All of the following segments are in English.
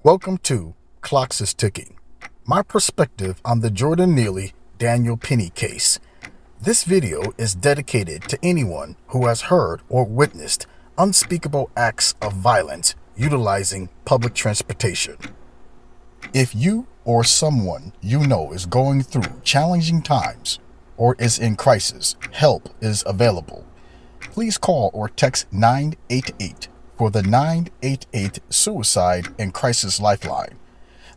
Welcome to Clocks is Ticking, my perspective on the JordanNeely DanielPenny case. This video is dedicated to anyone who has heard or witnessed unspeakable acts of violence utilizing public transportation. If you or someone you know is going through challenging times or is in crisis, help is available. Please call or text 988 for the 988 Suicide and Crisis Lifeline.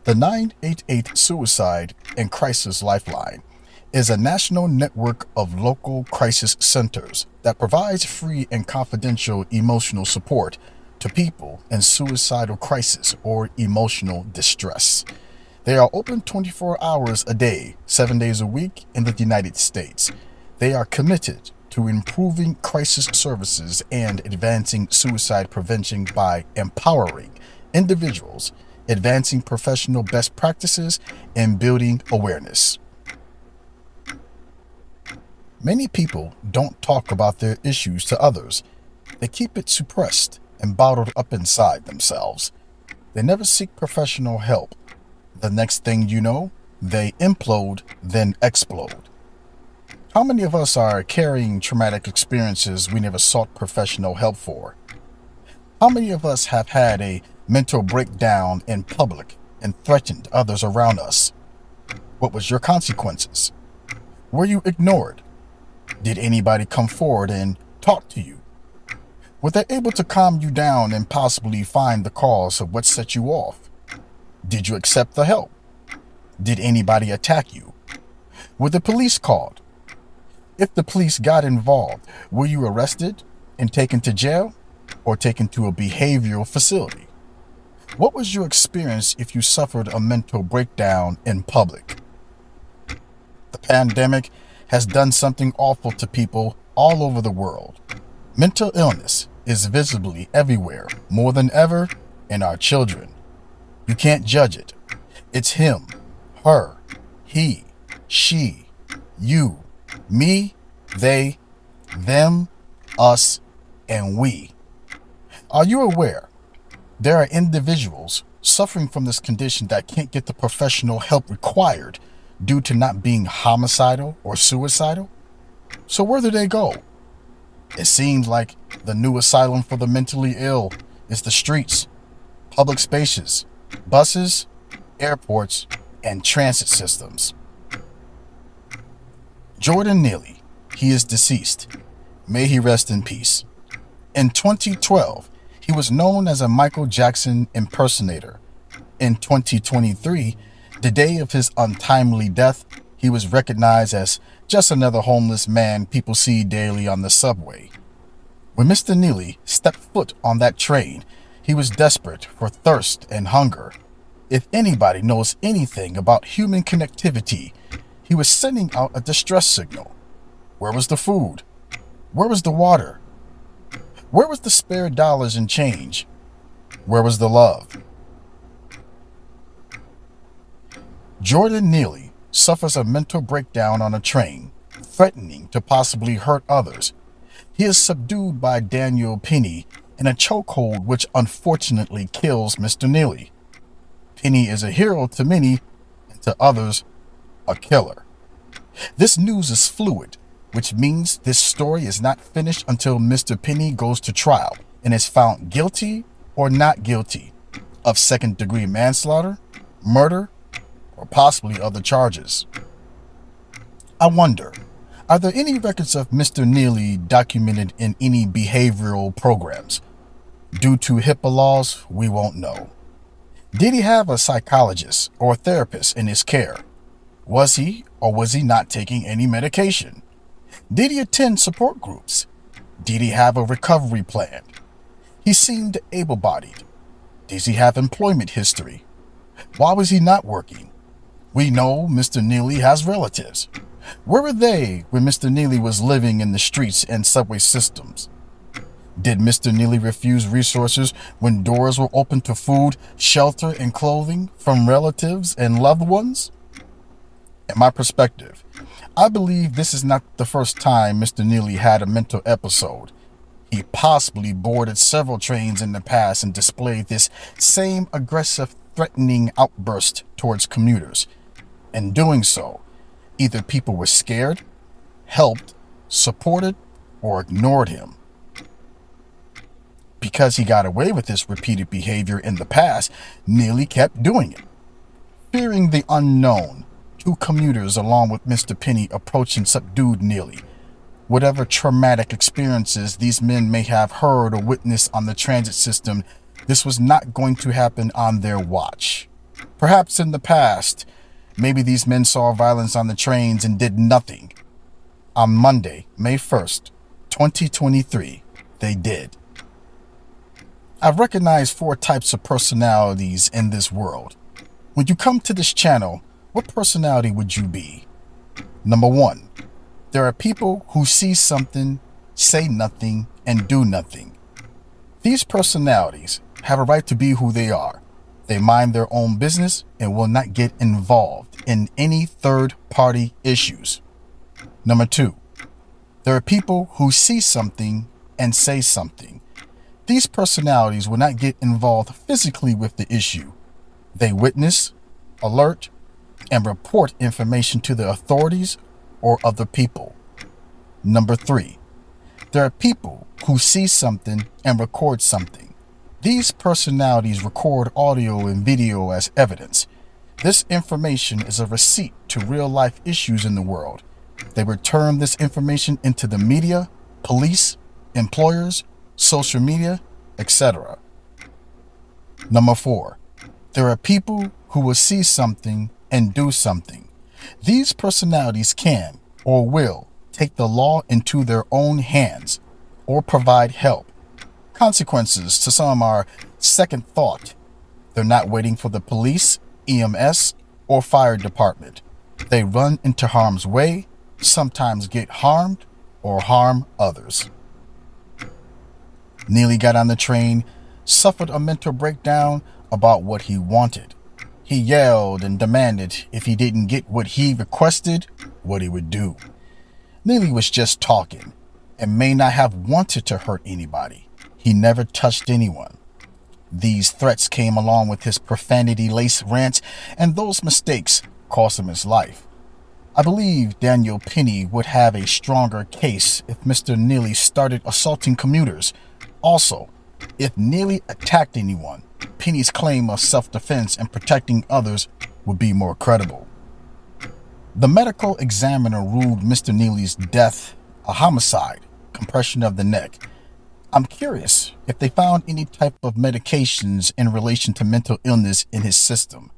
The 988 Suicide and Crisis Lifeline is a national network of local crisis centers that provides free and confidential emotional support to people in suicidal crisis or emotional distress. They are open 24 hours a day, 7 days a week in the United States. They are committed to improving crisis services and advancing suicide prevention by empowering individuals, advancing professional best practices, and building awareness. Many people don't talk about their issues to others. They keep it suppressed and bottled up inside themselves. They never seek professional help. The next thing you know, they implode, then explode. How many of us are carrying traumatic experiences we never sought professional help for? How many of us have had a mental breakdown in public and threatened others around us? What was your consequences? Were you ignored? Did anybody come forward and talk to you? Were they able to calm you down and possibly find the cause of what set you off? Did you accept the help? Did anybody attack you? Were the police called? If the police got involved, were you arrested and taken to jail or taken to a behavioral facility? What was your experience if you suffered a mental breakdown in public? The pandemic has done something awful to people all over the world. Mental illness is visibly everywhere, more than ever, in our children. You can't judge it. It's him, her, he, she, you, me, they, them, us, and we. Are you aware there are individuals suffering from this condition that can't get the professional help required due to not being homicidal or suicidal? So where do they go? It seems like the new asylum for the mentally ill is the streets, public spaces, buses, airports, and transit systems. JordanNeely, he is deceased. May he rest in peace. In 2012, he was known as a Michael Jackson impersonator. In 2023, the day of his untimely death, he was recognized as just another homeless man people see daily on the subway. When Mr. Neely stepped foot on that train, he was desperate for thirst and hunger. If anybody knows anything about human connectivity, he was sending out a distress signal. Where was the food? Where was the water? Where was the spare dollars and change? Where was the love? JordanNeely suffers a mental breakdown on a train, threatening to possibly hurt others. He is subdued by DanielPenny in a chokehold which unfortunately kills Mr. Neely. Penny is a hero to many, and to others, a killer. This news is fluid, which means this story is not finished until Mr. Penny goes to trial and is found guilty or not guilty of second-degree manslaughter, murder, or possibly other charges. I wonder, are there any records of Mr. Neely documented in any behavioral programs? Due to HIPAA laws, we won't know. Did he have a psychologist or a therapist in his care? Was he or was he not taking any medication? Did he attend support groups? Did he have a recovery plan? He seemed able-bodied. Does he have employment history? Why was he not working? We know Mr. Neely has relatives. Where were they when Mr. Neely was living in the streets and subway systems? Did Mr. Neely refuse resources when doors were open to food, shelter, and clothing from relatives and loved ones? In my perspective, I believe this is not the first time Mr. Neely had a mental episode. He possibly boarded several trains in the past and displayed this same aggressive threatening outburst towards commuters. In doing so, either people were scared, helped, supported, or ignored him. Because he got away with this repeated behavior in the past, Neely kept doing it. Fearing the unknown, two commuters along with Mr. Penny approached and subdued Neely. Whatever traumatic experiences these men may have heard or witnessed on the transit system, this was not going to happen on their watch. Perhaps in the past, maybe these men saw violence on the trains and did nothing. On Monday, May 1st, 2023, they did. I've recognized 4 types of personalities in this world. When you come to this channel, what personality would you be? Number 1, there are people who see something, say nothing, and do nothing. These personalities have a right to be who they are. They mind their own business and will not get involved in any third-party issues. Number 2, there are people who see something and say something. These personalities will not get involved physically with the issue. They witness, alert, and report information to the authorities or other people. Number 3, there are people who see something and record something. These personalities record audio and video as evidence. This information is a receipt to real-life issues in the world. They return this information into the media, police, employers, social media, etc. Number 4, there are people who will see something and do something. These personalities can or will take the law into their own hands or provide help. Consequences to some are second thought. They're not waiting for the police, EMS, or fire department. They run into harm's way, sometimes get harmed, or harm others. Neely got on the train, suffered a mental breakdown about what he wanted. He yelled and demanded if he didn't get what he requested, what he would do. Neely was just talking and may not have wanted to hurt anybody. He never touched anyone. These threats came along with his profanity-laced rants, and those mistakes cost him his life. I believe DanielPenny would have a stronger case if Mr. Neely started assaulting commuters. Also, if Neely attacked anyone, Penny's claim of self-defense and protecting others would be more credible. The medical examiner ruled Mr. Neely's death a homicide, compression of the neck. I'm curious if they found any type of medications in relation to mental illness in his system.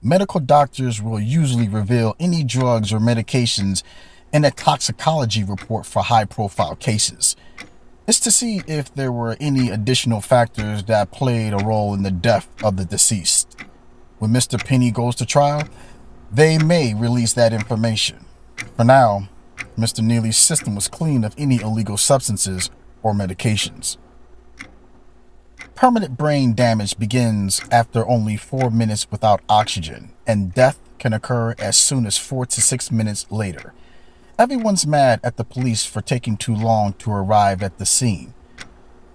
Medical doctors will usually reveal any drugs or medications in a toxicology report for high-profile cases. It's to see if there were any additional factors that played a role in the death of the deceased. When Mr. Penny goes to trial, they may release that information. For now, Mr. Neely's system was clean of any illegal substances or medications. Permanent brain damage begins after only 4 minutes without oxygen, and death can occur as soon as 4 to 6 minutes later. Everyone's mad at the police for taking too long to arrive at the scene.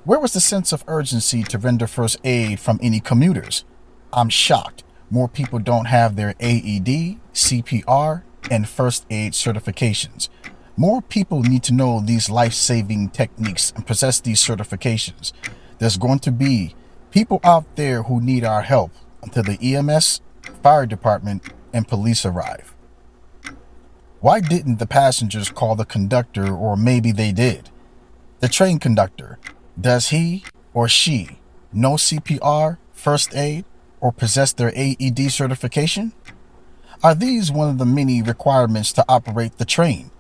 Where was the sense of urgency to render first aid from any commuters? I'm shocked more people don't have their AED, CPR, and first aid certifications. More people need to know these life-saving techniques and possess these certifications. There's going to be people out there who need our help until the EMS, fire department, and police arrive. Why didn't the passengers call the conductor, or maybe they did? The train conductor, does he or she know CPR, first aid, or possess their AED certification? Are these one of the many requirements to operate the train?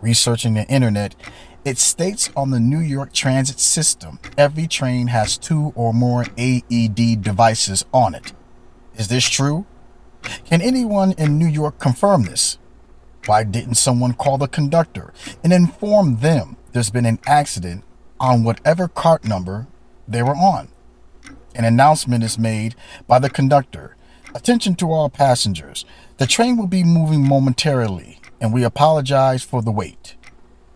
Researching the internet, it states on the New York transit system, every train has 2 or more AED devices on it. Is this true? Can anyone in New York confirm this? Why didn't someone call the conductor and inform them there's been an accident on whatever cart number they were on? An announcement is made by the conductor. Attention to all passengers. The train will be moving momentarily, and we apologize for the wait.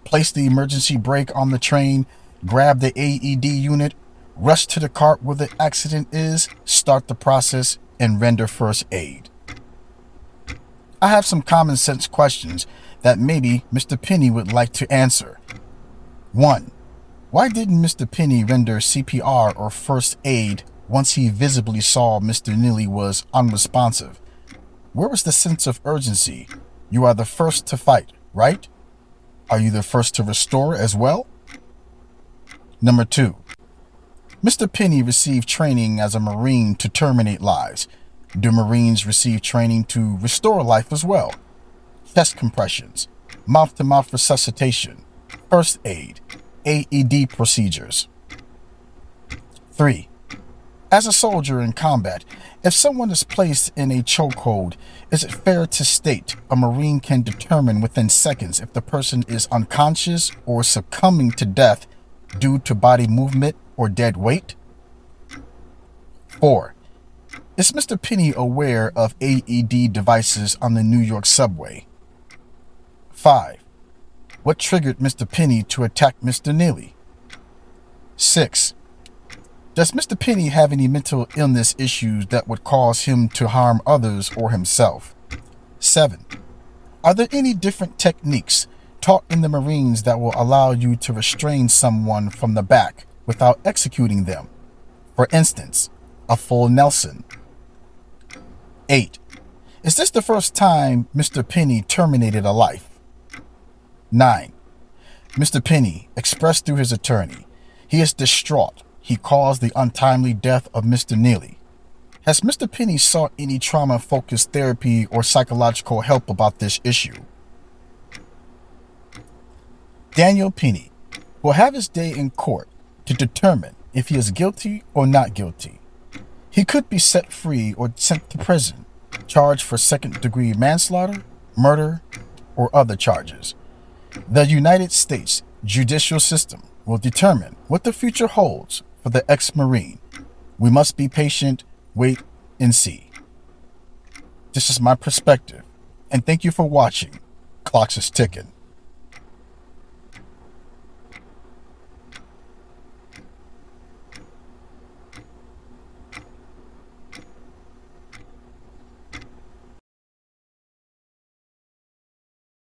Place the emergency brake on the train, grab the AED unit, rush to the cart where the accident is, start the process, and render first aid. I have some common sense questions that maybe Mr. Penny would like to answer. 1. Why didn't Mr. Penny render CPR or first aid once he visibly saw Mr. Neely was unresponsive? Where was the sense of urgency? You are the first to fight, right? Are you the first to restore as well? Number 2. Mr. Penny received training as a Marine to terminate lives. Do Marines receive training to restore life as well? Chest compressions, mouth-to-mouth resuscitation, first aid, AED procedures. 3. As a soldier in combat, if someone is placed in a chokehold, is it fair to state a Marine can determine within seconds if the person is unconscious or succumbing to death due to body movement or dead weight? 4. Is Mr. Penny aware of AED devices on the New York subway? 5. What triggered Mr. Penny to attack Mr. Neely? 6. Does Mr. Penny have any mental illness issues that would cause him to harm others or himself? 7. Are there any different techniques taught in the Marines that will allow you to restrain someone from the back without executing them? For instance, a full Nelson. 8. Is this the first time Mr. Penny terminated a life? 9. Mr. Penny expressed through his attorney, he is distraught. He caused the untimely death of Mr. Neely. Has Mr. Penny sought any trauma-focused therapy or psychological help about this issue? Daniel Penny will have his day in court to determine if he is guilty or not guilty. He could be set free or sent to prison, charged for second-degree manslaughter, murder, or other charges. The United States judicial system will determine what the future holds for the ex-Marine. We must be patient, wait, and see. This is my perspective, and thank you for watching. Clocks is ticking.